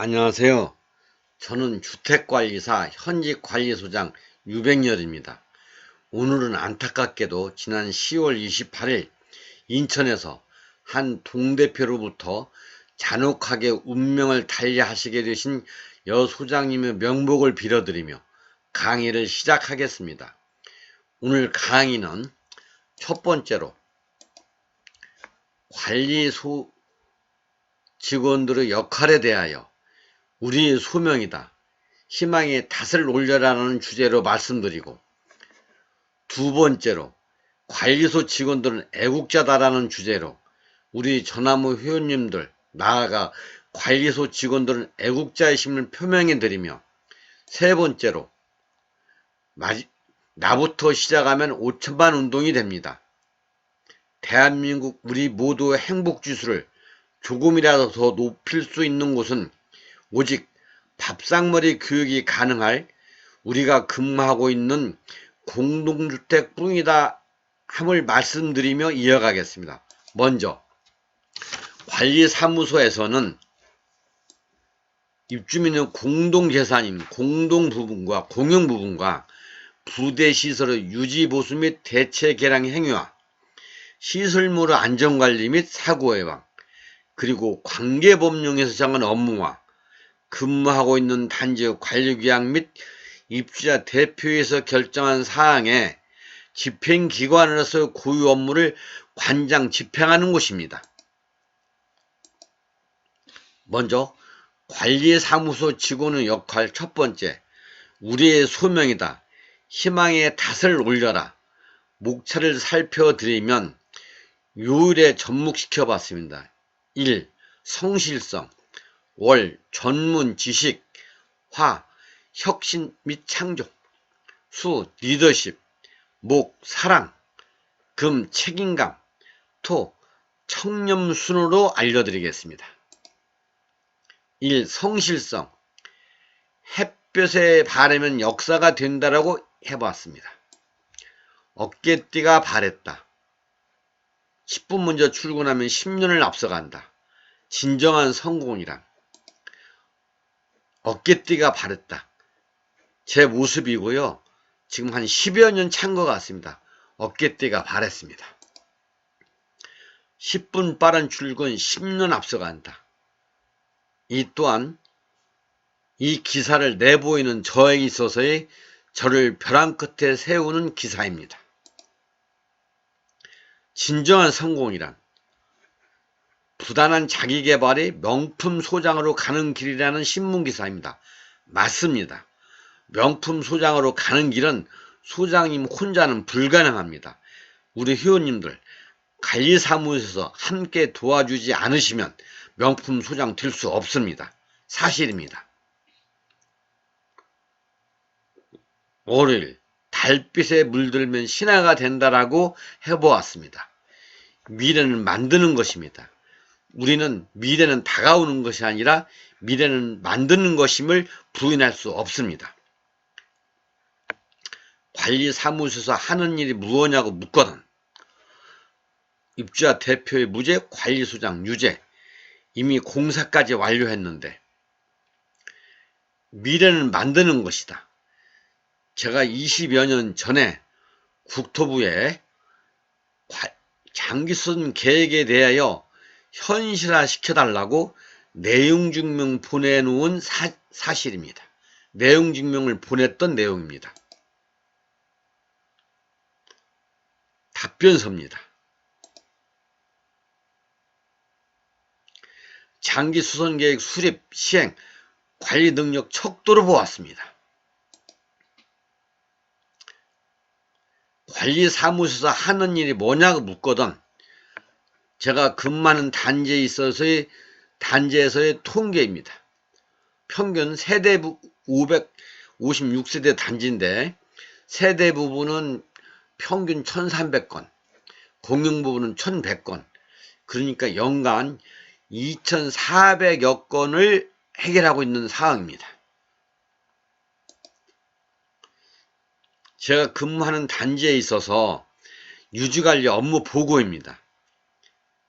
안녕하세요. 저는 주택관리사 현직관리소장 유백열입니다. 오늘은 안타깝게도 지난 10월 28일 인천에서 한 동대표로부터 잔혹하게 운명을 달리하시게 되신 여 소장님의 명복을 빌어드리며 강의를 시작하겠습니다. 오늘 강의는 첫 번째로 관리소 직원들의 역할에 대하여 우리의 소명이다, 희망의 닷을 올려라는 주제로 말씀드리고, 두 번째로 관리소 직원들은 애국자다라는 주제로 우리 전화무 회원님들, 나아가 관리소 직원들은 애국자의 심을 표명해 드리며, 세 번째로 나부터 시작하면 5천만 운동이 됩니다. 대한민국 우리 모두의 행복지수를 조금이라도 더 높일 수 있는 곳은 오직 밥상머리 교육이 가능할 우리가 근무하고 있는 공동주택 뿐이다 함을 말씀드리며 이어가겠습니다. 먼저 관리사무소에서는 입주민의 공동재산인 공동부분과 공용부분과 부대시설의 유지보수 및 대체 개량 행위와 시설물의 안전관리 및 사고예방, 그리고 관계법령에서 정한 업무와 근무하고 있는 단지의 관리규약 및 입주자 대표에서 결정한 사항에 집행기관으로서 고유 업무를 관장 집행하는 곳입니다. 먼저 관리사무소 직원의 역할 첫 번째, 우리의 소명이다, 희망의 닷을 올려라. 목차를 살펴드리면 요일에 접목시켜 봤습니다. 1. 성실성. 월, 전문 지식. 화, 혁신 및 창조. 수, 리더십. 목, 사랑. 금, 책임감. 토, 청렴순으로 알려드리겠습니다. 1. 성실성. 햇볕에 바르면 역사가 된다라고 해봤습니다. 어깨띠가 바랬다. 10분 먼저 출근하면 10년을 앞서간다. 진정한 성공이란 어깨띠가 바랬다. 제 모습이고요. 지금 한 10여 년 찬 것 같습니다. 어깨띠가 바랬습니다. 10분 빠른 출근 10년 앞서간다. 이 또한 이 기사를 내보이는 저에 있어서의 저를 벼랑 끝에 세우는 기사입니다. 진정한 성공이란 부단한 자기개발이 명품 소장으로 가는 길이라는 신문기사입니다. 맞습니다. 명품 소장으로 가는 길은 소장님 혼자는 불가능합니다. 우리 회원님들 관리사무소에서 함께 도와주지 않으시면 명품 소장 될 수 없습니다. 사실입니다. 월요일 달빛에 물들면 신화가 된다라고 해보았습니다. 미래는 만드는 것입니다. 우리는 미래는 다가오는 것이 아니라 미래는 만드는 것임을 부인할 수 없습니다. 관리사무소에서 하는 일이 무엇냐고 묻거든 입주자 대표의 무죄, 관리소장 유죄, 이미 공사까지 완료했는데 미래는 만드는 것이다. 제가 20여 년 전에 국토부에 장기순 계획에 대하여 현실화 시켜달라고 내용증명 보내놓은 사실입니다. 내용증명을 보냈던 내용입니다. 답변서입니다. 장기수선계획 수립, 시행, 관리 능력 척도로 보았습니다. 관리사무소에서 하는 일이 뭐냐고 묻거든 제가 근무하는 단지에서의 통계입니다. 평균 세대부 556세대 단지인데 세대 부분은 평균 1300건, 공용 부분은 1100건, 그러니까 연간 2400여 건을 해결하고 있는 상황입니다. 제가 근무하는 단지에 있어서 유지관리 업무 보고입니다.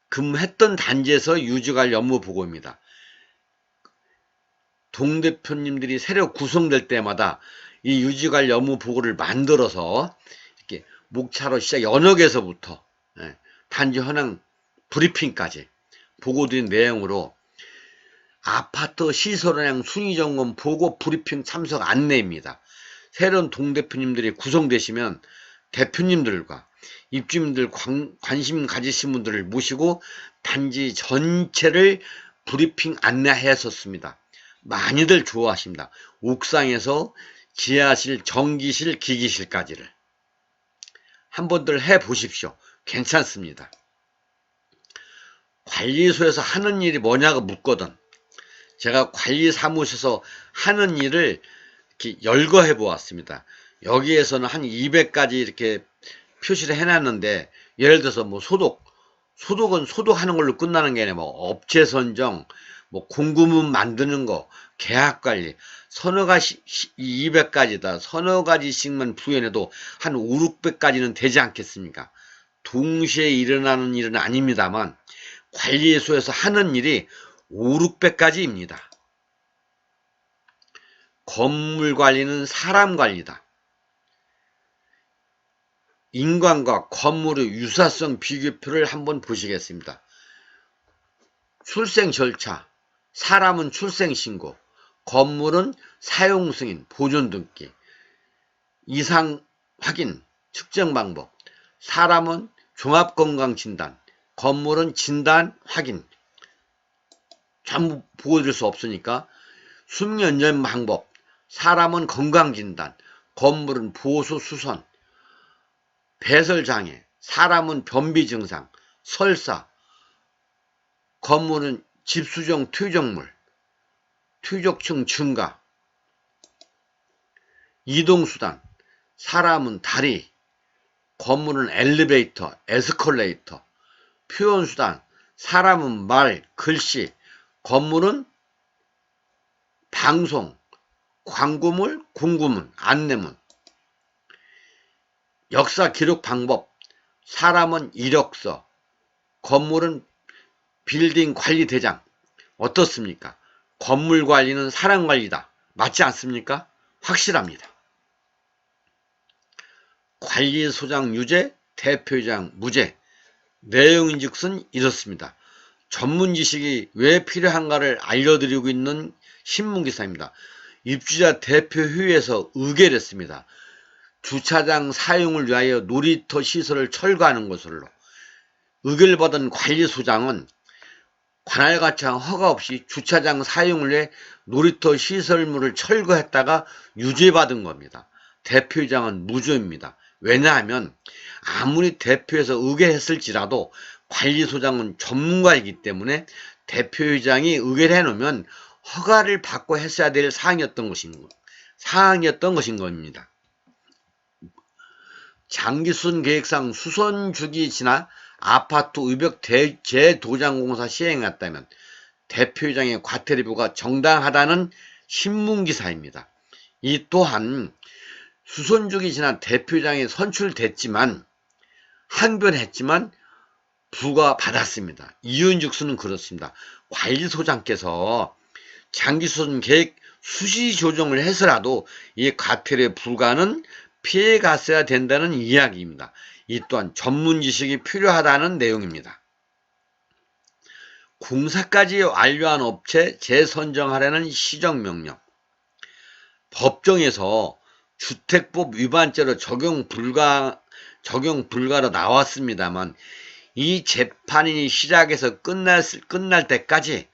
근무했던 단지에서 유지관리 업무 보고입니다. 동대표님들이 새로 구성될 때마다 이 유지관리 업무 보고를 만들어서 이렇게 목차로 시작 연역에서부터 단지 현황 브리핑까지 보고드린 내용으로 아파트 시설운영 순위점검 보고 브리핑 참석 안내입니다. 새로운 동대표님들이 구성되시면 대표님들과 입주민들 관심 가지신 분들을 모시고 단지 전체를 브리핑 안내하였었습니다. 많이들 좋아하십니다. 옥상에서 지하실, 전기실, 기기실까지를 한번들 해보십시오. 괜찮습니다. 관리소에서 하는 일이 뭐냐고 묻거든 제가 관리사무소에서 하는 일을 이렇게 열거해 보았습니다. 여기에서는 한 200가지 이렇게 표시를 해놨는데, 예를 들어서 뭐 소독은 소독하는 걸로 끝나는 게 아니라 뭐 업체 선정, 뭐 공구문 만드는 거, 계약 관리, 서너 가지, 200가지다. 서너 가지씩만 부연해도 한 5, 600가지는 되지 않겠습니까? 동시에 일어나는 일은 아닙니다만, 관리소에서 하는 일이 5, 600가지입니다. 건물 관리는 사람 관리다. 인간과 건물의 유사성 비교표를 한번 보시겠습니다. 출생 절차, 사람은 출생신고, 건물은 사용승인, 보존등기, 이상 확인, 측정 방법, 사람은 종합건강진단, 건물은 진단, 확인, 전부 보여줄 수 없으니까 숙련전 방법, 사람은 건강진단, 건물은 보수 수선, 배설장애, 사람은 변비증상, 설사, 건물은 집수정 퇴적물, 퇴적층 증가, 이동수단, 사람은 다리, 건물은 엘리베이터, 에스컬레이터, 표현수단, 사람은 말, 글씨, 건물은 방송, 광고물, 공구문, 안내문, 역사 기록 방법, 사람은 이력서, 건물은 빌딩 관리 대장. 어떻습니까? 건물 관리는 사람 관리다. 맞지 않습니까? 확실합니다. 관리소장 유죄, 대표이장 무죄. 내용인즉슨 이렇습니다. 전문 지식이 왜 필요한가를 알려드리고 있는 신문기사입니다. 입주자 대표회의에서 의결했습니다. 주차장 사용을 위하여 놀이터 시설을 철거하는 것으로 의결받은 관리소장은 관할가청 허가 없이 주차장 사용을 위해 놀이터 시설물을 철거했다가 유죄받은 겁니다. 대표이장은 무죄입니다. 왜냐하면 아무리 대표에서 의결했을지라도 관리소장은 전문가이기 때문에 대표이장이 의결해 놓으면 허가를 받고 했어야 될 사항이었던 것인 겁니다. 장기수선 계획상 수선 주기 지나 아파트 의벽 재도장공사 시행했다면 대표이장의 과태료가 정당하다는 신문기사입니다. 이 또한 수선 주기 지난 대표이장이 선출됐지만 항변했지만 부과받았습니다. 이유인즉슨 그렇습니다. 관리소장께서 장기수선 계획 수시 조정을 해서라도 이 과태료 부과는 피해갔어야 된다는 이야기입니다. 이 또한 전문 지식이 필요하다는 내용입니다. 공사까지 완료한 업체 재선정하라는 시정명령. 법정에서 주택법 위반죄로 적용 불가로 나왔습니다만 이 재판이 시작해서 끝날 때까지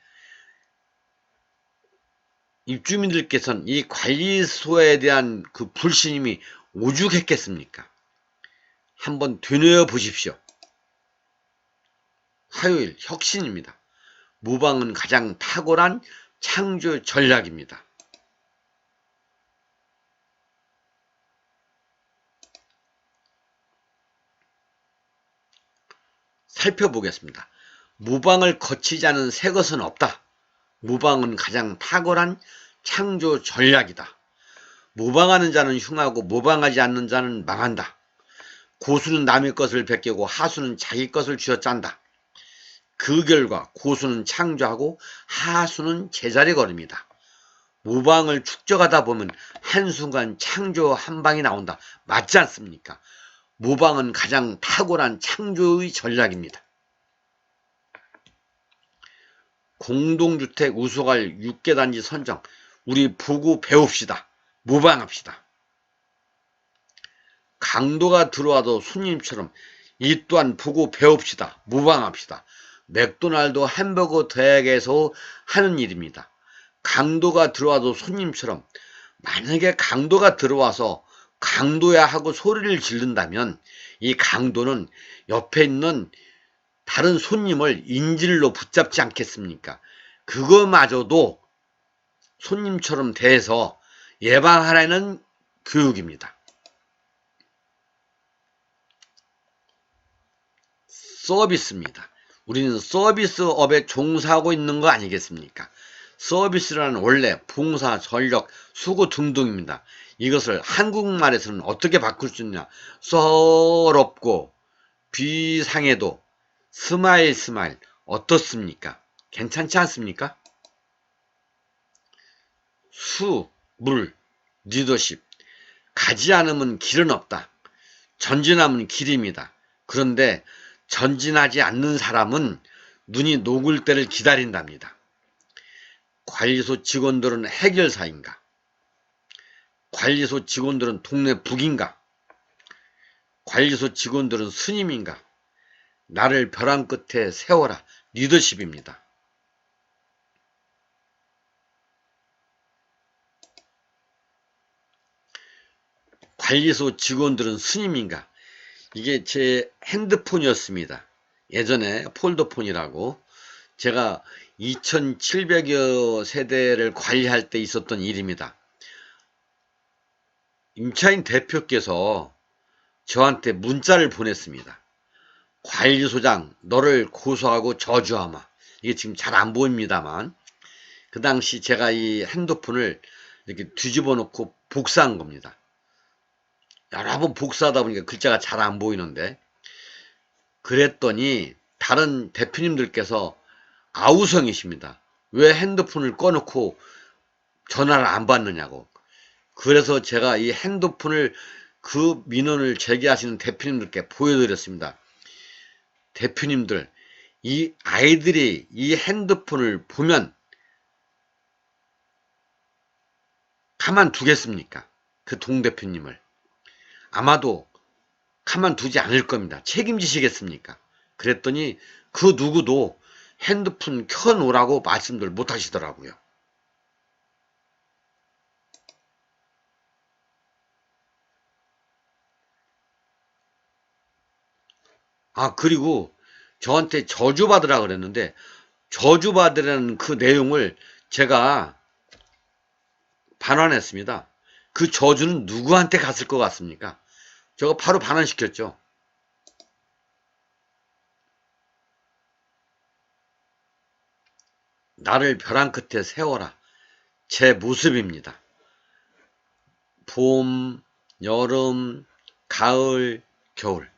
입주민들께서는 이 관리소에 대한 그 불신임이 오죽했겠습니까? 한번 되뇌어 보십시오. 화요일 혁신입니다. 모방은 가장 탁월한 창조 전략입니다. 살펴보겠습니다. 모방을 거치지 않은 새 것은 없다. 모방은 가장 탁월한 창조 전략이다. 모방하는 자는 흉하고 모방하지 않는 자는 망한다. 고수는 남의 것을 베끼고 하수는 자기 것을 쥐어짠다. 그 결과 고수는 창조하고 하수는 제자리 걸음이다. 모방을 축적하다 보면 한순간 창조 한 방이 나온다. 맞지 않습니까? 모방은 가장 탁월한 창조의 전략입니다. 공동주택 우수할 6개 단지 선정. 우리 보고 배웁시다. 모방합시다. 강도가 들어와도 손님처럼 이 또한 보고 배웁시다. 모방합시다. 맥도날드 햄버거 대학에서 하는 일입니다. 강도가 들어와도 손님처럼, 만약에 강도가 들어와서 강도야 하고 소리를 지른다면 이 강도는 옆에 있는 다른 손님을 인질로 붙잡지 않겠습니까? 그거마저도 손님처럼 대해서 예방하라는 교육입니다. 서비스입니다. 우리는 서비스업에 종사하고 있는 거 아니겠습니까? 서비스라는 원래 봉사, 전력, 수고 등등입니다. 이것을 한국말에서는 어떻게 바꿀 수 있냐? 서럽고 비상해도 스마일 스마일 어떻습니까? 괜찮지 않습니까? 수, 물, 리더십. 가지 않으면 길은 없다. 전진하면 길입니다. 그런데 전진하지 않는 사람은 눈이 녹을 때를 기다린답니다. 관리소 직원들은 해결사인가? 관리소 직원들은 동네 북인가? 관리소 직원들은 스님인가? 나를 벼랑 끝에 세워라. 리더십입니다. 관리소 직원들은 스님인가? 이게 제 핸드폰이었습니다. 예전에 폴더폰이라고. 제가 2700여 세대를 관리할 때 있었던 일입니다. 임차인 대표께서 저한테 문자를 보냈습니다. 관리소장, 너를 고소하고 저주하마. 이게 지금 잘 안 보입니다만, 그 당시 제가 이 핸드폰을 이렇게 뒤집어 놓고 복사한 겁니다. 여러 번 복사하다 보니까 글자가 잘 안 보이는데, 그랬더니 다른 대표님들께서 아우성이십니다. 왜 핸드폰을 꺼놓고 전화를 안 받느냐고. 그래서 제가 이 핸드폰을, 그 민원을 제기하시는 대표님들께 보여드렸습니다. 대표님들, 이 아이들이 이 핸드폰을 보면 가만두겠습니까? 그 동대표님을. 아마도 가만두지 않을 겁니다. 책임지시겠습니까? 그랬더니 그 누구도 핸드폰 켜놓으라고 말씀들 못 하시더라고요. 그리고 저한테 저주받으라 그랬는데, 저주받으라는 그 내용을 제가 반환했습니다. 그 저주는 누구한테 갔을 것 같습니까? 저거 바로 반환시켰죠. 나를 벼랑 끝에 세워라. 제 모습입니다. 봄, 여름, 가을, 겨울.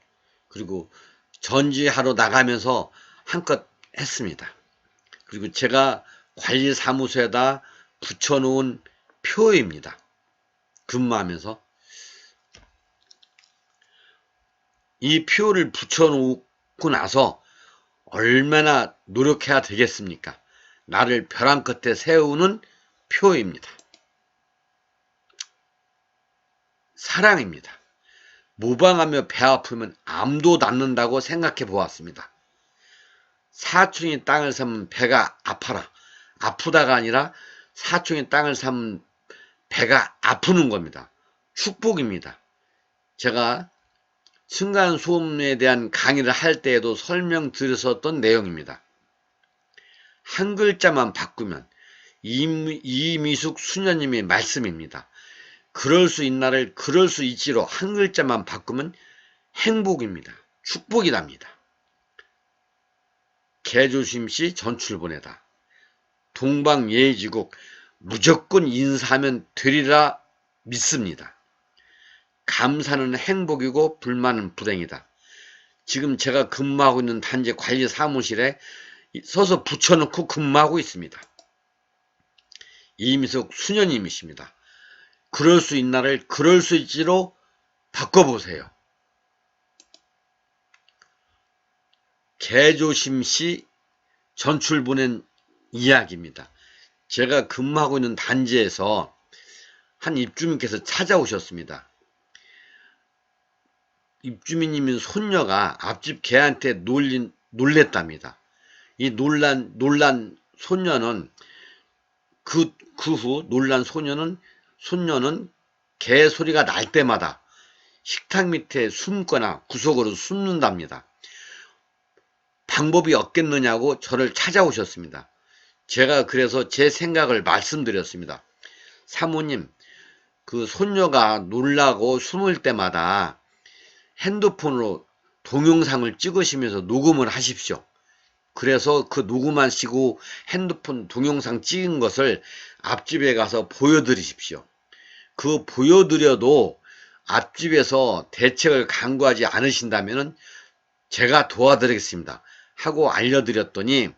그리고 전지하러 나가면서 한껏 했습니다. 그리고 제가 관리사무소에다 붙여놓은 표입니다. 근무하면서. 이 표를 붙여놓고 나서 얼마나 노력해야 되겠습니까? 나를 벼랑 끝에 세우는 표입니다. 사랑입니다. 모방하며 배 아프면 암도 낫는다고 생각해 보았습니다. 사촌이 땅을 사면 배가 아파라. 아프다가 아니라 사촌이 땅을 사면 배가 아프는 겁니다. 축복입니다. 제가 층간소음에 대한 강의를 할 때에도 설명드렸었던 내용입니다. 한 글자만 바꾸면, 이미숙 수녀님의 말씀입니다. 그럴 수 있나를 그럴 수 있지로 한 글자만 바꾸면 행복입니다. 축복이랍니다. 개조심시 전출보내다. 동방예의지국 무조건 인사하면 되리라 믿습니다. 감사는 행복이고 불만은 불행이다. 지금 제가 근무하고 있는 단지 관리 사무실에 서서 붙여놓고 근무하고 있습니다. 이미숙 수녀님이십니다. 그럴 수 있나를 그럴 수 있지로 바꿔보세요. 개조심시 전출 보낸 이야기입니다. 제가 근무하고 있는 단지에서 한 입주민께서 찾아오셨습니다. 입주민님인 손녀가 앞집 개한테 놀랬답니다. 이 놀란 손녀는 그 후 놀란 손녀는 개 소리가 날 때마다 식탁 밑에 숨거나 구석으로 숨는답니다. 방법이 없겠느냐고 저를 찾아오셨습니다. 제가 그래서 제 생각을 말씀드렸습니다. 사모님, 그 손녀가 놀라고 숨을 때마다 핸드폰으로 동영상을 찍으시면서 녹음을 하십시오. 그래서 그 녹음하시고 핸드폰 동영상 찍은 것을 앞집에 가서 보여드리십시오. 그 보여드려도 앞집에서 대책을 강구하지 않으신다면 제가 도와드리겠습니다 하고 알려드렸더니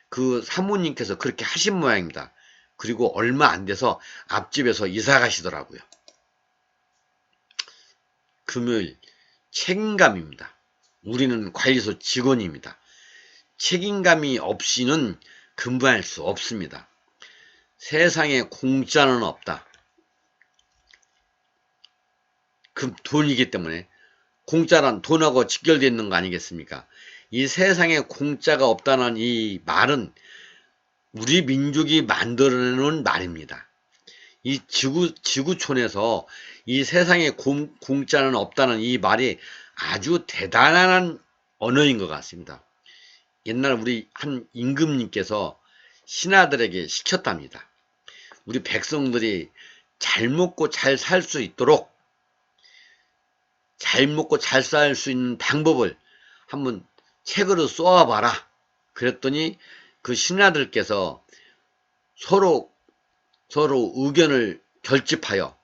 그 사모님께서 그렇게 하신 모양입니다. 그리고 얼마 안 돼서 앞집에서 이사 가시더라고요. 금요일 책임감입니다. 우리는 관리소 직원입니다. 책임감이 없이는 근무할 수 없습니다. 세상에 공짜는 없다. 그 돈이기 때문에 공짜란 돈하고 직결되어 있는 거 아니겠습니까? 이 세상에 공짜가 없다는 이 말은 우리 민족이 만들어내는 말입니다. 이 지구촌에서 이 세상에 공짜는 없다는 이 말이 아주 대단한 언어인 것 같습니다. 옛날 우리 한 임금님께서 신하들에게 시켰답니다. 우리 백성들이 잘 먹고 잘 살 수 있도록 잘 먹고 잘 살 수 있는 방법을 한번 책으로 써와봐라. 그랬더니 그 신하들께서 서로 의견을 결집하여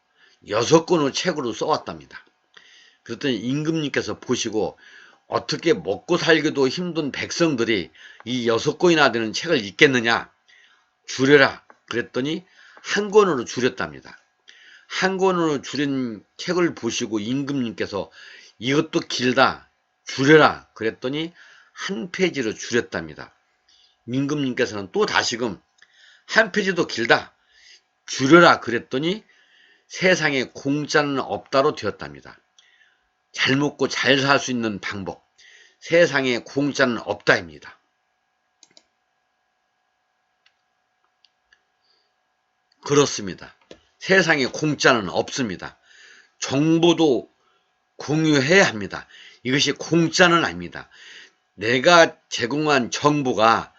6권의 책으로 써왔답니다. 그랬더니 임금님께서 보시고 어떻게 먹고 살기도 힘든 백성들이 이 6권이나 되는 책을 읽겠느냐, 줄여라. 그랬더니 한 권으로 줄였답니다. 한 권으로 줄인 책을 보시고 임금님께서 이것도 길다, 줄여라. 그랬더니 한 페이지로 줄였답니다. 임금님께서는 또 다시금 한 페이지도 길다, 줄여라. 그랬더니 세상에 공짜는 없다로 되었답니다. 잘 먹고 잘 살 수 있는 방법, 세상에 공짜는 없다입니다. 그렇습니다. 세상에 공짜는 없습니다. 정보도 공유해야 합니다. 이것이 공짜는 아닙니다. 내가 제공한 정보가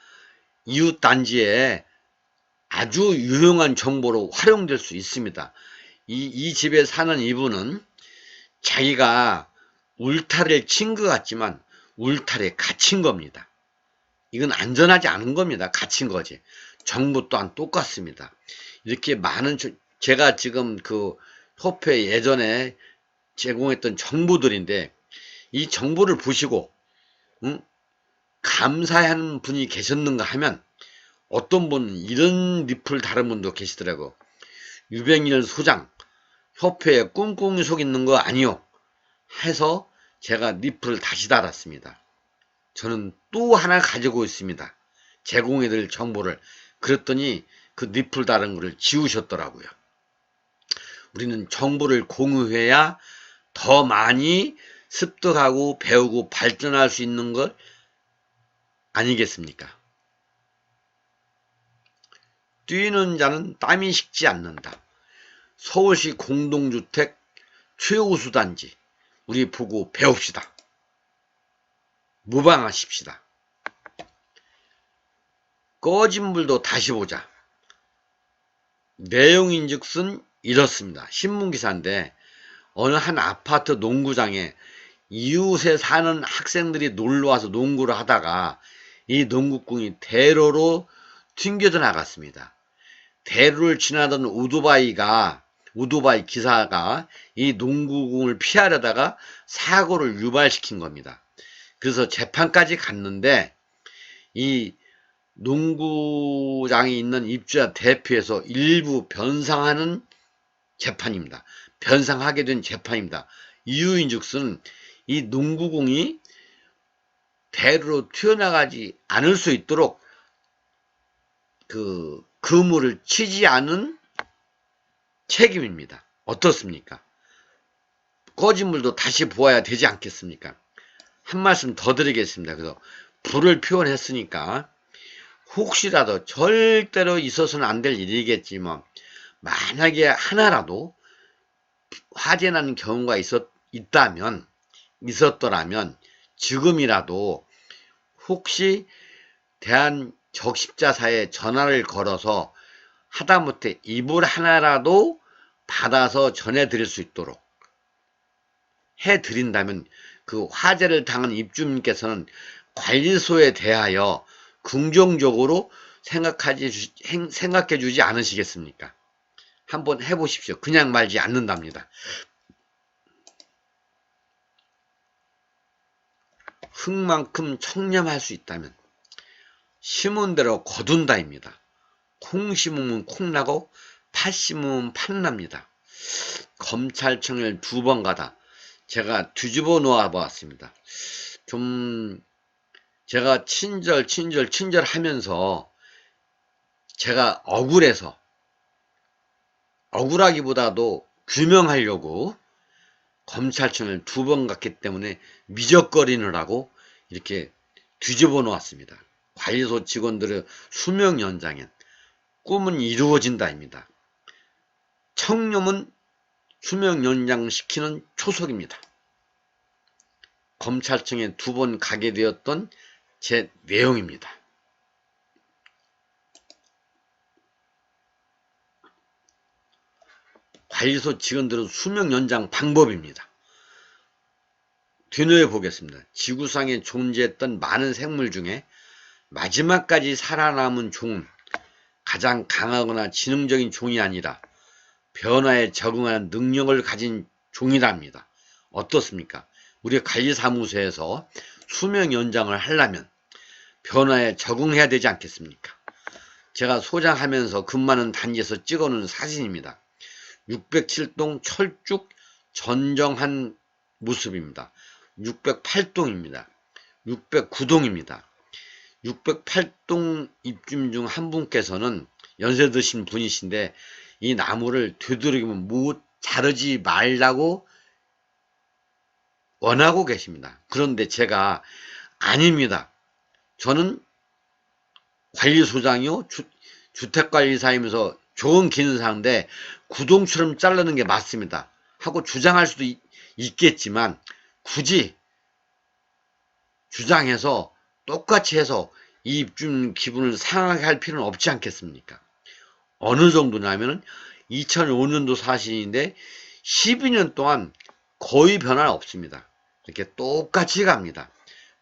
이웃 단지에 아주 유용한 정보로 활용될 수 있습니다. 이 집에 사는 이분은 자기가 울타리를 친 것 같지만 울타리에 갇힌 겁니다. 이건 안전하지 않은 겁니다. 갇힌 거지. 정보 또한 똑같습니다. 이렇게 많은, 제가 지금 그 협회 예전에 제공했던 정보들인데 이 정보를 보시고 감사하는 분이 계셨는가 하면 어떤 분은 이런 리플 다른 분도 계시더라고. 유병일 소장 협회에 꿍꿍이 속 있는 거 아니요 해서 제가 리플을 다시 달았습니다. 저는 또 하나 가지고 있습니다. 제공해드릴 정보를. 그랬더니 그 리플 다른 거를 지우셨더라고요. 우리는 정보를 공유해야 더 많이 습득하고 배우고 발전할 수 있는 것 아니겠습니까? 뛰는 자는 땀이 식지 않는다. 서울시 공동주택 최우수 단지, 우리 보고 배웁시다. 모방하십시다. 꺼진 불도 다시 보자. 내용인즉슨 이렇습니다. 신문기사인데 어느 한 아파트 농구장에 이웃에 사는 학생들이 놀러와서 농구를 하다가 이 농구공이 대로로 튕겨져 나갔습니다. 대로를 지나던 오토바이 기사가 이 농구공을 피하려다가 사고를 유발시킨 겁니다. 그래서 재판까지 갔는데 이 농구장에 있는 입주자 대표에서 일부 변상하는 재판입니다. 변상하게 된 재판입니다. 이유인즉슨 이 농구공이 대로로 튀어나가지 않을 수 있도록 그 그물을 치지 않은 책임입니다. 어떻습니까? 꺼진 물도 다시 부어야 되지 않겠습니까? 한 말씀 더 드리겠습니다. 그래서 불을 표현했으니까 혹시라도 절대로 있어서는 안 될 일이겠지만 만약에 하나라도 화재 나는 경우가 있었더라면 지금이라도 혹시 대한적십자사에 전화를 걸어서 하다못해 이불 하나라도 받아서 전해드릴 수 있도록 해드린다면 그 화재를 당한 입주민께서는 관리소에 대하여 긍정적으로 생각해 주지 않으시겠습니까? 한번 해보십시오. 그냥 말지 않는답니다. 흙만큼 청렴할 수 있다면 심은 대로 거둔다입니다. 콩 심으면 콩 나고 팥 심으면 팥 납니다. 검찰청을 2번 가다 제가 뒤집어 놓아 보았습니다. 좀 제가 친절 하면서 제가 억울하기보다도 규명하려고 검찰청을 2번 갔기 때문에 미적거리느라고 이렇게 뒤집어 놓았습니다. 관리소 직원들의 수명 연장엔 꿈은 이루어진다입니다. 청렴은 수명 연장시키는 초석입니다. 검찰청에 2번 가게 되었던 제 내용입니다. 관리소 직원들의 수명 연장 방법입니다. 뒤늦어 보겠습니다. 지구상에 존재했던 많은 생물 중에 마지막까지 살아남은 종은 가장 강하거나 지능적인 종이 아니라 변화에 적응하는 능력을 가진 종이랍니다. 어떻습니까? 우리 관리사무소에서 수명 연장을 하려면 변화에 적응해야 되지 않겠습니까? 제가 소장하면서 근무하는 단지에서 찍어놓은 사진입니다. 607동 철쭉 전정한 모습입니다. 608동입니다. 609동입니다. 608동 입주민 중 한 분께서는 연세 드신 분이신데 이 나무를 되도록이면 못 자르지 말라고 원하고 계십니다. 그런데 제가 아닙니다. 저는 관리소장이요 주택관리사이면서 좋은 기능사인데 구동처럼 자르는 게 맞습니다 하고 주장할 수도 있겠지만 굳이 주장해서 똑같이 해서 이 입주민 기분을 상하게 할 필요는 없지 않겠습니까? 어느 정도냐면은 2005년도 사진인데 12년 동안 거의 변화 없습니다. 이렇게 똑같이 갑니다.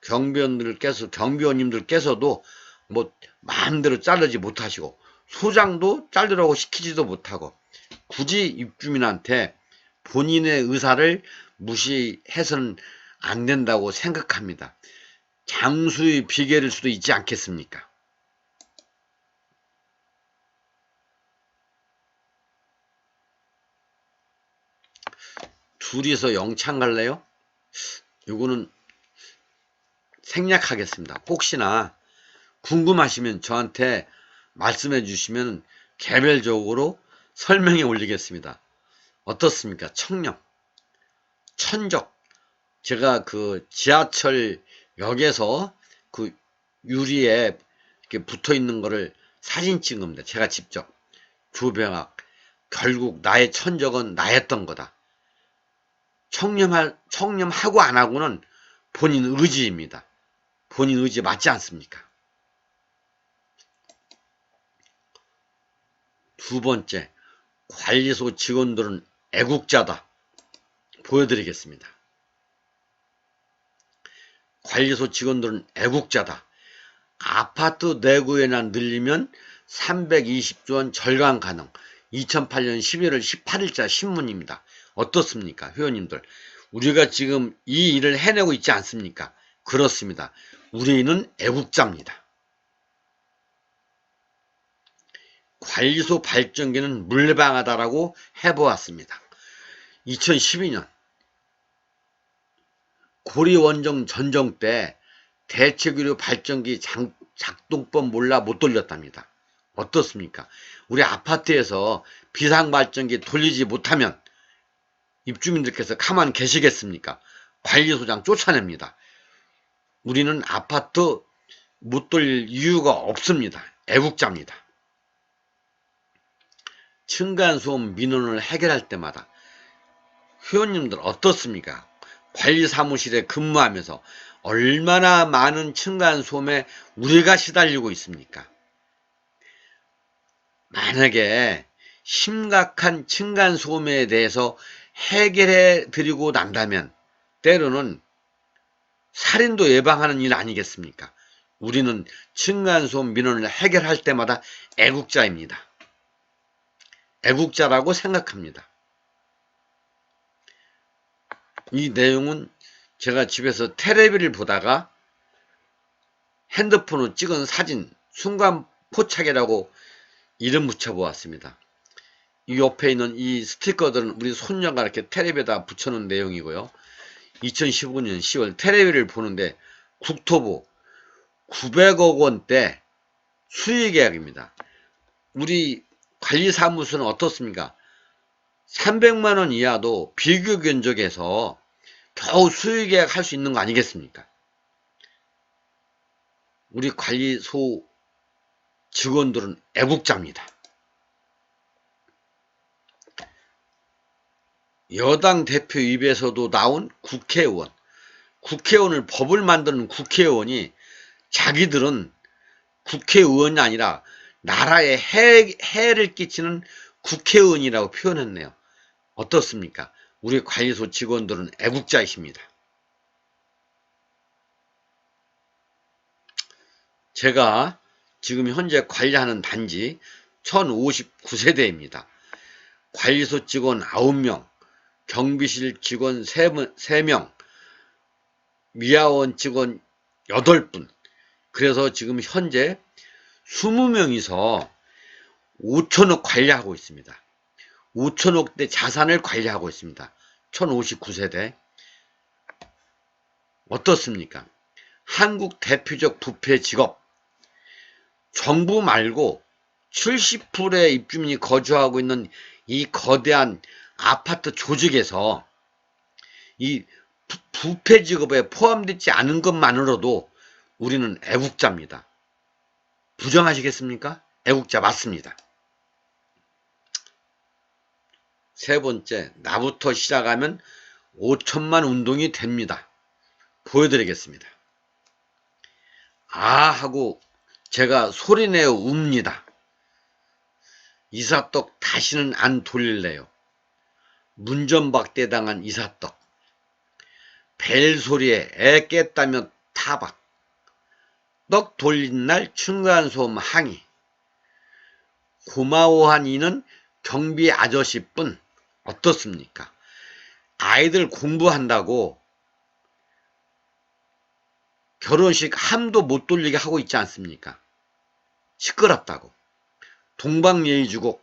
경비원님들께서도 뭐 마음대로 자르지 못하시고 소장도 자르라고 시키지도 못하고 굳이 입주민한테 본인의 의사를 무시해서는 안 된다고 생각합니다. 장수의 비결일 수도 있지 않겠습니까? 둘이서 영창 갈래요? 요거는 생략하겠습니다. 혹시나 궁금하시면 저한테 말씀해 주시면 개별적으로 설명해 올리겠습니다. 어떻습니까? 청렴, 천적. 제가 그 지하철역에서 그 유리에 이렇게 붙어 있는 거를 사진 찍은 겁니다. 제가 직접. 조병학. 결국 나의 천적은 나였던 거다. 청렴하고 안 하고는 본인 의지입니다. 본인 의지 맞지 않습니까? 2번째, 관리소 직원들은 애국자다. 보여드리겠습니다. 관리소 직원들은 애국자다. 아파트 내구에나 늘리면 320조 원 절감 가능. 2008년 11월 18일자 신문입니다. 어떻습니까? 회원님들. 우리가 지금 이 일을 해내고 있지 않습니까? 그렇습니다. 우리는 애국자입니다. 관리소 발전기는 물방하다라고 해보았습니다. 2012년 고리원정 전정 때 대체기류 발전기 작동법 몰라 못 돌렸답니다. 어떻습니까? 우리 아파트에서 비상발전기 돌리지 못하면 입주민들께서 가만 계시겠습니까? 관리소장 쫓아냅니다. 우리는 아파트 못 돌릴 이유가 없습니다. 애국자입니다. 층간소음 민원을 해결할 때마다 회원님들 어떻습니까? 관리사무실에 근무하면서 얼마나 많은 층간소음에 우리가 시달리고 있습니까? 만약에 심각한 층간소음에 대해서 해결해 드리고 난다면 때로는 살인도 예방하는 일 아니겠습니까? 우리는 층간소음 민원을 해결할 때마다 애국자입니다. 애국자라고 생각합니다. 이 내용은 제가 집에서 텔레비를 보다가 핸드폰으로 찍은 사진 순간 포착이라고 이름 붙여보았습니다. 이 옆에 있는 이 스티커들은 우리 손녀가 이렇게 텔레비에다 붙여놓은 내용이고요. 2015년 10월 텔레비를 보는데 국토부 900억 원대 수의계약입니다. 우리 관리사무소는 어떻습니까? 300만 원 이하도 비교 견적에서 겨우 수의계약 할 수 있는 거 아니겠습니까? 우리 관리소 직원들은 애국자입니다. 여당 대표 입에서도 나온 국회의원을 법을 만드는 국회의원이 자기들은 국회의원이 아니라 나라에 해를 끼치는 국회의원이라고 표현했네요. 어떻습니까? 우리 관리소 직원들은 애국자이십니다. 제가 지금 현재 관리하는 단지 1059세대입니다. 관리소 직원 9명, 경비실 직원 3명, 미화원 직원 8분. 그래서 지금 현재 20명이서 5천억 관리하고 있습니다. 5천억대 자산을 관리하고 있습니다. 1059세대. 어떻습니까? 한국 대표적 부패 직업. 정부 말고 70%의 입주민이 거주하고 있는 이 거대한 아파트 조직에서 이 부패 직업에 포함되지 않은 것만으로도 우리는 애국자입니다. 부정하시겠습니까? 애국자 맞습니다. 세 번째, 나부터 시작하면 5천만 운동이 됩니다. 보여드리겠습니다. 아 하고 제가 소리내어 웁니다. 이사떡 다시는 안 돌릴래요. 문전박대당한 이사떡. 벨 소리에 애 깼다며 타박. 떡 돌린 날 층간소음 항의. 고마워한 이는 경비 아저씨뿐. 어떻습니까? 아이들 공부한다고 결혼식 함도 못 돌리게 하고 있지 않습니까? 시끄럽다고. 동방예의주곡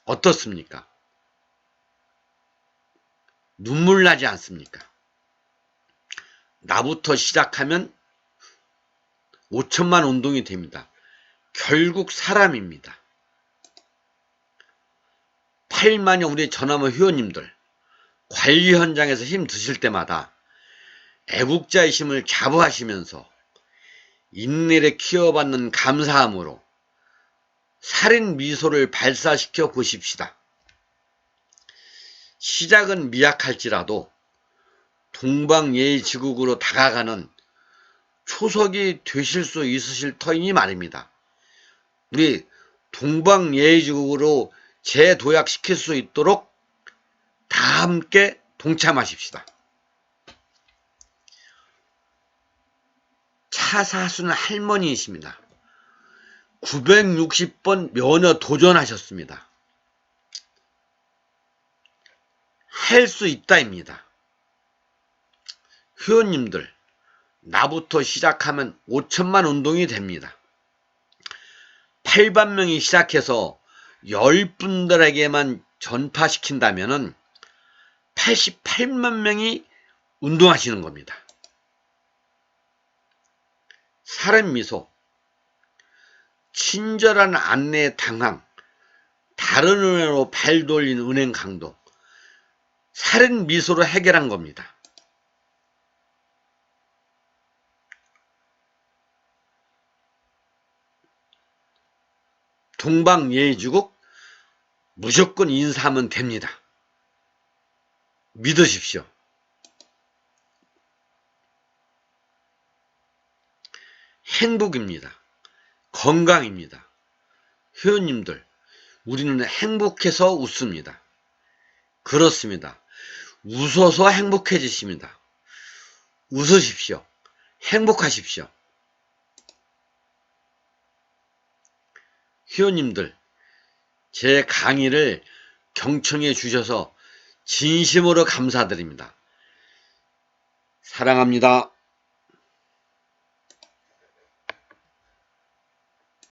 어떻습니까? 눈물 나지 않습니까? 나부터 시작하면 5천만 운동이 됩니다. 결국 사람입니다. 8만여 우리 전화모 회원님들 관리 현장에서 힘 드실 때마다 애국자의 힘을 자부하시면서 인내를 키워받는 감사함으로 살인 미소를 발사시켜 보십시다. 시작은 미약할지라도 동방예의지국으로 다가가는 초석이 되실 수 있으실 터이니 말입니다. 우리 동방예의지국으로 재도약시킬 수 있도록 다 함께 동참하십시다. 차사순 할머니이십니다. 960번 면허 도전하셨습니다. 할 수 있다입니다. 회원님들 나부터 시작하면 5천만 운동이 됩니다. 8만 명이 시작해서 10분들에게만 전파시킨다면은 88만 명이 운동하시는 겁니다. 사람 미소, 친절한 안내 당황, 다른 은행으로 발 돌린 은행 강도, 살인 미소로 해결한 겁니다. 동방예의주국 무조건 인사하면 됩니다. 믿으십시오. 행복입니다. 건강입니다. 회원님들, 우리는 행복해서 웃습니다. 그렇습니다. 웃어서 행복해지십니다. 웃으십시오. 행복하십시오. 회원님들, 제 강의를 경청해 주셔서 진심으로 감사드립니다. 사랑합니다.